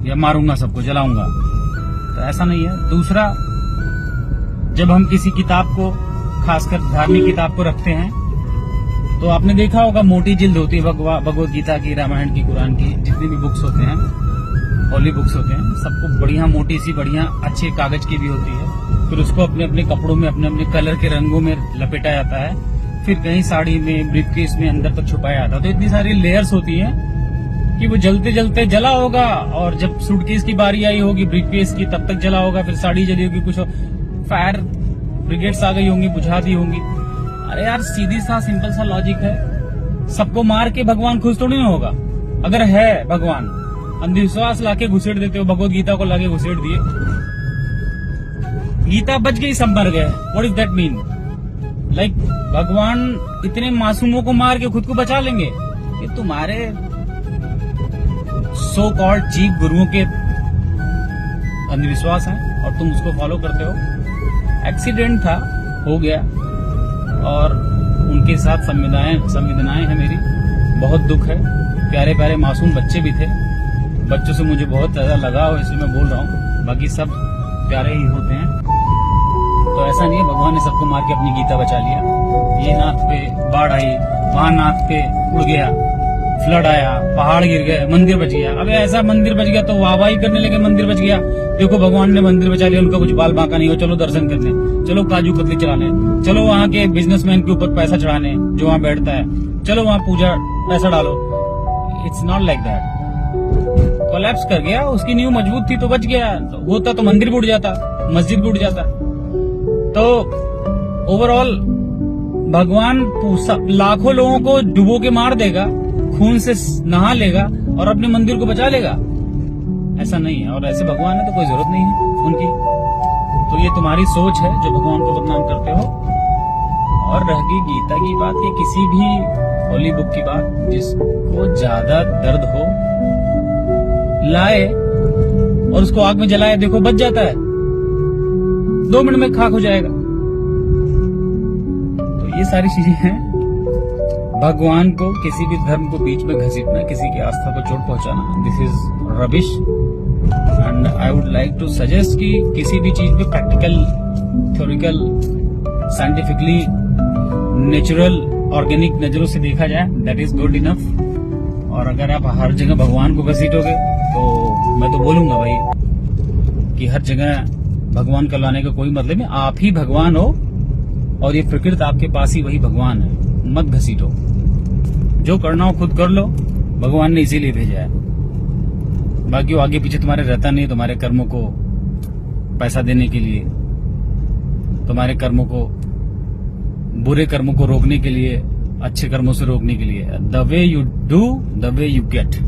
या मारूंगा सबको, जलाऊंगा, तो ऐसा नहीं है। दूसरा, जब हम किसी किताब को, खासकर धार्मिक किताब को रखते हैं, तो आपने देखा होगा मोटी जिल्द होती है भगवत गीता की, रामायण की, कुरान की, जितनी भी बुक्स होते हैं, होली बुक्स होते हैं, सबको बढ़िया मोटी सी, बढ़िया अच्छे कागज की भी होती है। फिर उसको अपने अपने कपड़ों में, अपने अपने कलर के रंगों में लपेटा जाता है, फिर कहीं साड़ी में, ब्रीफकेस में अंदर तक छुपाया जाता है। तो इतनी सारी लेयर्स होती हैं कि वो जलते जलते जला होगा, और जब सूटकेस की बारी आई होगी ब्रीफकेस की, तब तक जला होगा, फिर साड़ी जली होगी, कुछ फायर ब्रिगेड्स आ गई होंगी, बुझा दी होंगी। अरे यार, सीधी सा सिंपल सा लॉजिक है। सबको मार के भगवान खुश थोड़ी ना होगा। अगर है भगवान, अंधविश्वास लाके घुसेड़ देते हो, भगवत गीता को लाके घुसेड़ दिए, गीता बच गई, सब मर गए। What is that mean? Like भगवान इतने मासूमों को मार के खुद को बचा लेंगे? ये तुम्हारे सो कॉल्ड चीफ गुरुओं के अंधविश्वास है और तुम उसको फॉलो करते हो। एक्सीडेंट था, हो गया, और उनके साथ संवेदनाएं हैं मेरी, बहुत दुख है। प्यारे प्यारे मासूम बच्चे भी थे, बच्चों से मुझे बहुत ज्यादा लगाव है, इसलिए मैं बोल रहा हूँ। बाकी सब प्यारे ही होते हैं। तो ऐसा नहीं है भगवान ने सबको मार के अपनी गीता बचा लिया। ये नाथ पे बाढ़ आई, वहां नाथ पे उड़ गया, फ्लड आया, पहाड़ गिर गए, मंदिर बच गया। अबे ऐसा मंदिर बच गया तो वाहवाही करने लगे, मंदिर बच गया, देखो भगवान ने मंदिर बचा लिया, उनका कुछ बाल बांका नहीं हो, चलो दर्शन करने, चलो काजू कतली चलाने, चलो वहाँ के बिजनेसमैन के ऊपर पैसा चढ़ाने जो वहाँ बैठता है, चलो वहाँ पूजा पैसा डालो। It's not like that. Collapse कर गया, उसकी नींव मजबूत थी तो बच गया, होता तो मंदिर भी उड़ जाता, मस्जिद भी उड़ जाता। तो ओवरऑल भगवान लाखों लोगों को डुबो के मार देगा, खून से नहा लेगा और अपने मंदिर को बचा लेगा? ऐसा नहीं है। और ऐसे भगवान है तो कोई जरूरत नहीं है उनकी। तो ये तुम्हारी सोच है जो भगवान को बदनाम करते हो। और रह गई गीता की बात, या किसी भी होली बुक की बात, जिसको ज्यादा दर्द हो लाए और उसको आग में जलाए, देखो बच जाता है, 2 मिनट में खाक हो जाएगा। तो ये सारी चीजें हैं। भगवान को, किसी भी धर्म को बीच में घसीटना, किसी की आस्था को चोट पहुंचाना, this is rubbish. And I would like to suggest कि किसी भी चीज में practical, theoretical, scientifically, natural, organic नजरों से देखा जाए, दैट इज गुड इनफ। और अगर आप हर जगह भगवान को घसीटोगे तो मैं तो बोलूंगा भाई कि हर जगह भगवान को लाने का कोई मतलब नहीं। आप ही भगवान हो और ये प्रकृति आपके पास ही वही भगवान है। मत घसीटो, जो करना हो खुद कर लो, भगवान ने इसीलिए भेजा है। बाकी वो आगे पीछे तुम्हारे रहता नहीं, तुम्हारे कर्मों को पैसा देने के लिए, तुम्हारे कर्मों को, बुरे कर्मों को रोकने के लिए, अच्छे कर्मों से रोकने के लिए। The way you do, the way you get.